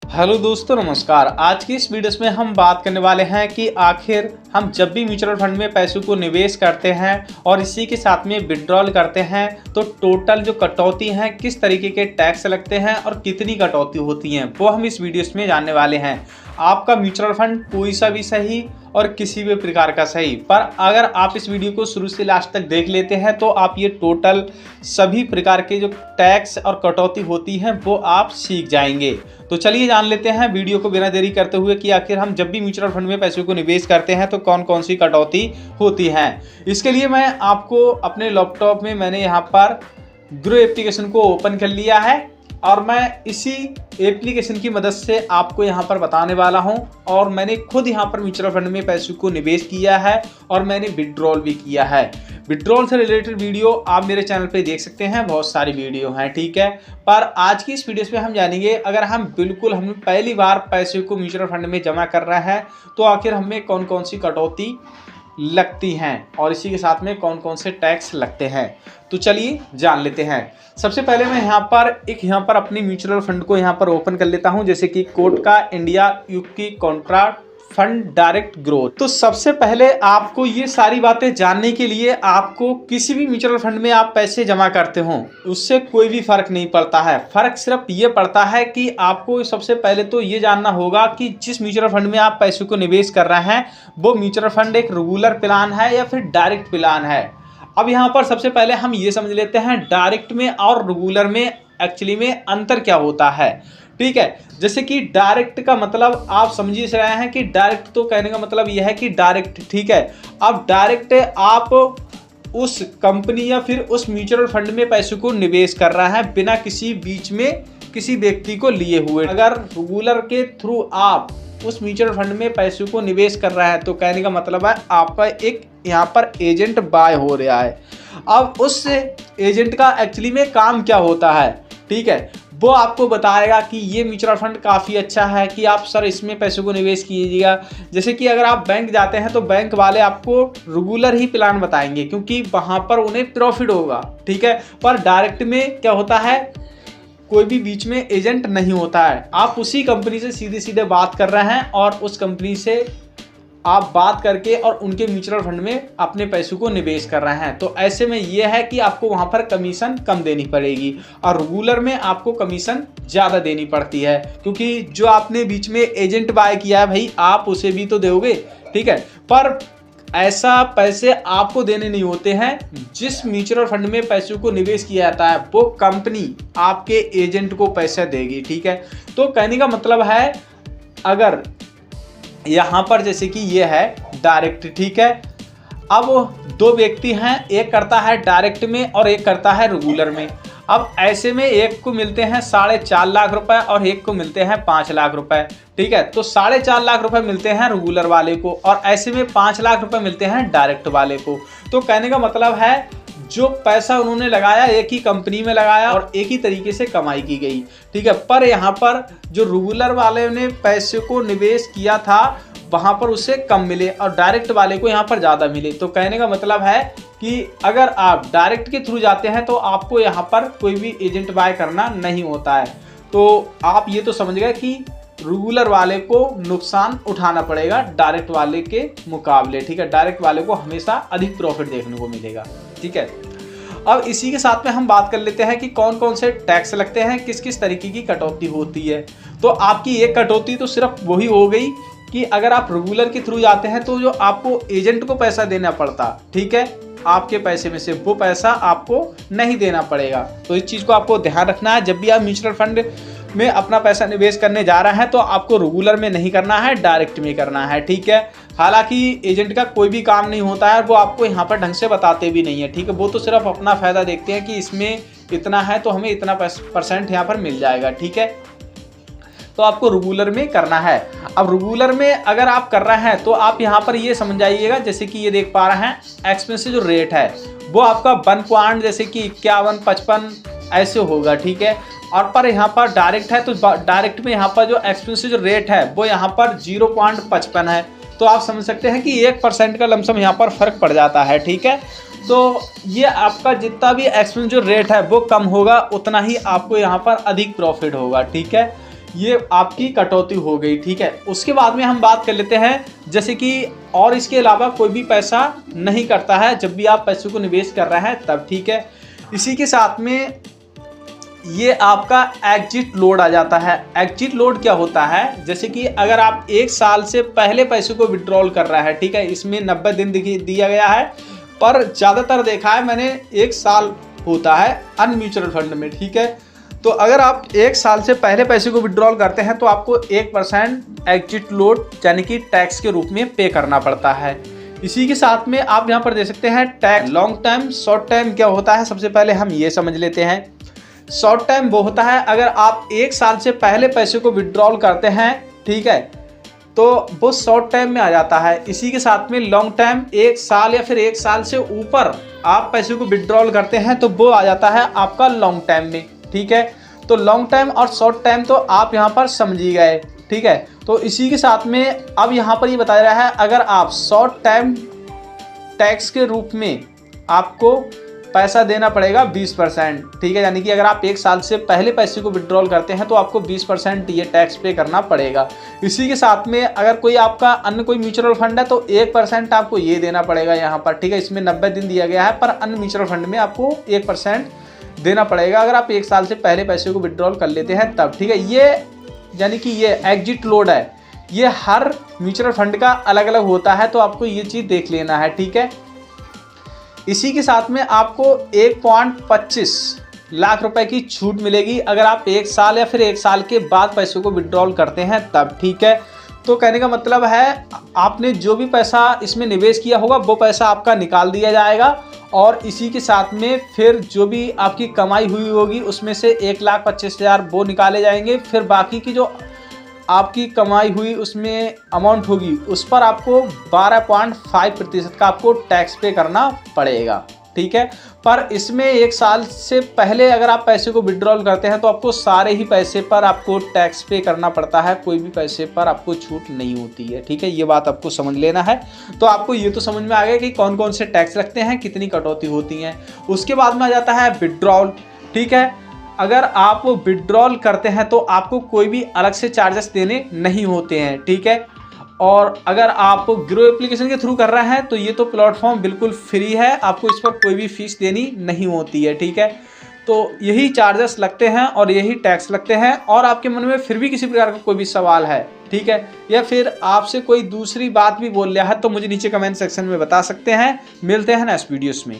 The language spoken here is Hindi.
हेलो दोस्तों, नमस्कार। आज की इस वीडियो में हम बात करने वाले हैं कि आखिर हम जब भी म्यूचुअल फंड में पैसों को निवेश करते हैं और इसी के साथ में विड्रॉल करते हैं तो टोटल जो कटौती हैं किस तरीके के टैक्स लगते हैं और कितनी कटौती होती हैं वो हम इस वीडियो में जानने वाले हैं। आपका म्यूचुअल फंड कोई सा भी सही और किसी भी प्रकार का सही, पर अगर आप इस वीडियो को शुरू से लास्ट तक देख लेते हैं तो आप ये टोटल सभी प्रकार के जो टैक्स और कटौती होती हैं वो आप सीख जाएंगे। तो चलिए जान लेते हैं वीडियो को बिना देरी करते हुए कि आखिर हम जब भी म्यूचुअल फंड में पैसों को निवेश करते हैं तो कौन कौन सी कटौती होती है। इसके लिए मैं आपको अपने लैपटॉप में मैंने यहाँ पर ग्रो एप्लीकेशन को ओपन कर लिया है और मैं इसी एप्लीकेशन की मदद से आपको यहाँ पर बताने वाला हूँ। और मैंने खुद यहाँ पर म्यूचुअल फंड में पैसों को निवेश किया है और मैंने विड्रॉल भी किया है। विड्रॉल से रिलेटेड वीडियो आप मेरे चैनल पे देख सकते हैं, बहुत सारी वीडियो हैं, ठीक है। पर आज की इस वीडियो में हम जानेंगे अगर हम पहली बार पैसे को म्यूचुअल फंड में जमा कर रहे हैं तो आखिर हमें कौन कौन सी कटौती लगती हैं और इसी के साथ में कौन कौन से टैक्स लगते हैं। तो चलिए जान लेते हैं। सबसे पहले मैं यहाँ पर अपनी म्यूचुअल फंड को यहाँ पर ओपन कर लेता हूँ, जैसे कि कोड का इंडिया यूकी कॉन्ट्रा फंड डायरेक्ट ग्रोथ। तो सबसे पहले आपको ये सारी बातें जानने के लिए आपको किसी भी म्यूचुअल फंड में आप पैसे जमा करते हो उससे कोई भी फर्क नहीं पड़ता है। फर्क सिर्फ ये पड़ता है कि आपको सबसे पहले तो ये जानना होगा कि जिस म्यूचुअल फंड में आप पैसों को निवेश कर रहे हैं वो म्यूचुअल फंड एक रेगुलर प्लान है या फिर डायरेक्ट प्लान है। अब यहाँ पर सबसे पहले हम ये समझ लेते हैं डायरेक्ट में और रेगुलर में एक्चुअली में अंतर क्या होता है, ठीक है। जैसे कि डायरेक्ट का मतलब आप समझ ही रहे हैं कि डायरेक्ट तो कहने का मतलब यह है कि डायरेक्ट, ठीक है। अब डायरेक्ट आप उस कंपनी या फिर उस म्यूचुअल फंड में पैसों को निवेश कर रहे हैं बिना किसी बीच में किसी व्यक्ति को लिए हुए। अगर रेगुलर के थ्रू आप उस म्यूचुअल फंड में पैसों को निवेश कर रहा है तो कहने का मतलब है आपका एक यहाँ पर एजेंट बाय हो रहा है। अब उस एजेंट का एक्चुअली में काम क्या होता है, ठीक है, वो आपको बताएगा कि ये म्यूचुअल फंड काफ़ी अच्छा है कि आप सर इसमें पैसों को निवेश कीजिएगा। जैसे कि अगर आप बैंक जाते हैं तो बैंक वाले आपको रेगुलर ही प्लान बताएंगे क्योंकि वहाँ पर उन्हें प्रॉफिट होगा, ठीक है। पर डायरेक्ट में क्या होता है, कोई भी बीच में एजेंट नहीं होता है। आप उसी कंपनी से सीधे सीधे बात कर रहे हैं और उस कंपनी से आप बात करके और उनके म्यूचुअल फंड में अपने पैसों को निवेश कर रहे हैं। तो ऐसे में यह है कि आपको वहां पर कमीशन कम देनी पड़ेगी और रेगुलर में आपको कमीशन ज़्यादा देनी पड़ती है क्योंकि जो आपने बीच में एजेंट बाय किया है भाई आप उसे भी तो दोगे, ठीक है। पर ऐसा पैसे आपको देने नहीं होते हैं। जिस म्यूचुअल फंड में पैसों को निवेश किया जाता है वो कंपनी आपके एजेंट को पैसा देगी, ठीक है। तो कहने का मतलब है अगर यहाँ पर जैसे कि ये है डायरेक्ट, ठीक है। अब दो व्यक्ति हैं, एक करता है डायरेक्ट में और एक करता है रेगुलर में। अब ऐसे में एक को मिलते हैं 4.5 लाख रुपए और एक को मिलते हैं 5 लाख रुपए, ठीक है। तो 4.5 लाख रुपए मिलते हैं रेगुलर वाले को और ऐसे में 5 लाख रुपए मिलते हैं डायरेक्ट वाले को। तो कहने का मतलब है जो पैसा उन्होंने लगाया एक ही कंपनी में लगाया और एक ही तरीके से कमाई की गई, ठीक है। पर यहाँ पर जो रेगुलर वाले ने पैसे को निवेश किया था वहाँ पर उसे कम मिले और डायरेक्ट वाले को यहाँ पर ज़्यादा मिले। तो कहने का मतलब है कि अगर आप डायरेक्ट के थ्रू जाते हैं तो आपको यहाँ पर कोई भी एजेंट बाय करना नहीं होता है। तो आप ये तो समझ गए कि रेगुलर वाले को नुकसान उठाना पड़ेगा डायरेक्ट वाले के मुकाबले, ठीक है। डायरेक्ट वाले को हमेशा अधिक प्रॉफिट देखने को मिलेगा, ठीक है। अब इसी के साथ में हम बात कर लेते हैं कि कौन कौन से टैक्स लगते हैं, किस किस तरीके की कटौती होती है। तो आपकी एक कटौती तो सिर्फ वही हो गई कि अगर आप रेगुलर के थ्रू जाते हैं तो जो आपको एजेंट को पैसा देना पड़ता, ठीक है, आपके पैसे में से वो पैसा आपको नहीं देना पड़ेगा। तो इस चीज़ को आपको ध्यान रखना है। जब भी आप म्यूचुअल फंड में अपना पैसा निवेश करने जा रहे हैं तो आपको रेगुलर में नहीं करना है, डायरेक्ट में करना है, ठीक है। हालांकि एजेंट का कोई भी काम नहीं होता है, वो आपको यहाँ पर ढंग से बताते भी नहीं है, ठीक है। वो तो सिर्फ अपना फ़ायदा देखते हैं कि इसमें इतना है तो हमें इतना % यहाँ पर मिल जाएगा, ठीक है। तो आपको रेगुलर में करना है। अब रेगुलर में अगर आप कर रहे हैं तो आप यहाँ पर ये समझ जाइएगा, जैसे कि ये देख पा रहे हैं एक्सपेंस जो रेट है वो आपका 1 पॉइंट जैसे कि 51, 55 ऐसे होगा, ठीक है। और पर यहाँ पर डायरेक्ट है तो डायरेक्ट में यहाँ पर जो एक्सपेंस जो रेट है वो यहाँ पर 0.55 है। तो आप समझ सकते हैं कि 1% का लमसम यहाँ पर फर्क पड़ जाता है, ठीक है। तो ये आपका जितना भी एक्सपेंस जो रेट है वो कम होगा उतना ही आपको यहाँ पर अधिक प्रॉफिट होगा, ठीक है। ये आपकी कटौती हो गई, ठीक है। उसके बाद में हम बात कर लेते हैं जैसे कि और इसके अलावा कोई भी पैसा नहीं करता है जब भी आप पैसे को निवेश कर रहे हैं तब, ठीक है। इसी के साथ में ये आपका एग्जिट लोड आ जाता है। एग्जिट लोड क्या होता है, जैसे कि अगर आप 1 साल से पहले पैसे को विड्रॉल कर रहा है, ठीक है, इसमें 90 दिन दिया गया है, पर ज़्यादातर देखा है मैंने 1 साल होता है अन्य म्यूचुअल फंड में, ठीक है। तो अगर आप 1 साल से पहले पैसे को विड्रॉल करते हैं तो आपको 1% एग्जिट लोड यानी कि टैक्स के रूप में पे करना पड़ता है। इसी के साथ में आप यहाँ पर दे सकते हैं tax. Long time, short time क्या होता है, सबसे पहले हम ये समझ लेते हैं। शॉर्ट टाइम वो होता है अगर आप 1 साल से पहले पैसे को विड्रॉल करते हैं, ठीक है, तो वो शॉर्ट टाइम में आ जाता है। इसी के साथ में लॉन्ग टाइम 1 साल या फिर 1 साल से ऊपर आप पैसे को विड्रॉल करते हैं तो वो आ जाता है आपका लॉन्ग टाइम में, ठीक है। तो लॉन्ग टाइम और शॉर्ट टाइम तो आप यहाँ पर समझ ही गए, ठीक है। तो इसी के साथ में अब यहाँ पर ये बताया रहा है अगर आप शॉर्ट टाइम टैक्स के रूप में आपको पैसा देना पड़ेगा 20%, ठीक है। यानी कि अगर आप 1 साल से पहले पैसे को विड्रॉल करते हैं तो आपको 20% ये टैक्स पे करना पड़ेगा। इसी के साथ में अगर कोई आपका अन्य कोई म्यूचुअल फंड है तो 1% आपको ये देना पड़ेगा यहाँ पर, ठीक है। इसमें 90 दिन दिया गया है, पर अन्य म्यूचुअल फंड में आपको 1% देना पड़ेगा अगर आप 1 साल से पहले पैसे को विड्रॉल कर लेते हैं तब, ठीक है। ये यानी कि ये एग्जिट लोड है, ये हर म्यूचुअल फंड का अलग अलग होता है, तो आपको ये चीज़ देख लेना है, ठीक है। इसी के साथ में आपको 1.25 लाख रुपए की छूट मिलेगी अगर आप 1 साल या फिर 1 साल के बाद पैसों को विड्रॉल करते हैं तब, ठीक है। तो कहने का मतलब है आपने जो भी पैसा इसमें निवेश किया होगा वो पैसा आपका निकाल दिया जाएगा और इसी के साथ में फिर जो भी आपकी कमाई हुई होगी उसमें से 1,25,000 वो निकाले जाएंगे। फिर बाकी की जो आपकी कमाई हुई उसमें अमाउंट होगी उस पर आपको 12.5% का आपको टैक्स पे करना पड़ेगा, ठीक है। पर इसमें 1 साल से पहले अगर आप पैसे को विड्रॉल करते हैं तो आपको सारे ही पैसे पर आपको टैक्स पे करना पड़ता है, कोई भी पैसे पर आपको छूट नहीं होती है, ठीक है। ये बात आपको समझ लेना है। तो आपको ये तो समझ में आ गया कि कौन कौन से टैक्स लगते हैं, कितनी कटौती होती हैं। उसके बाद में आ जाता है विड्रॉल, ठीक है। अगर आप विड्रॉल करते हैं तो आपको कोई भी अलग से चार्जेस देने नहीं होते हैं, ठीक है। और अगर आप ग्रो एप्लीकेशन के थ्रू कर रहे हैं तो ये तो प्लेटफॉर्म बिल्कुल फ्री है, आपको इस पर कोई भी फीस देनी नहीं होती है, ठीक है। तो यही चार्जेस लगते हैं और यही टैक्स लगते हैं। और आपके मन में फिर भी किसी प्रकार का कोई भी सवाल है, ठीक है, या फिर आपसे कोई दूसरी बात भी बोल रहा है तो मुझे नीचे कमेंट सेक्शन में बता सकते हैं। मिलते हैं नेक्स्ट वीडियोस में।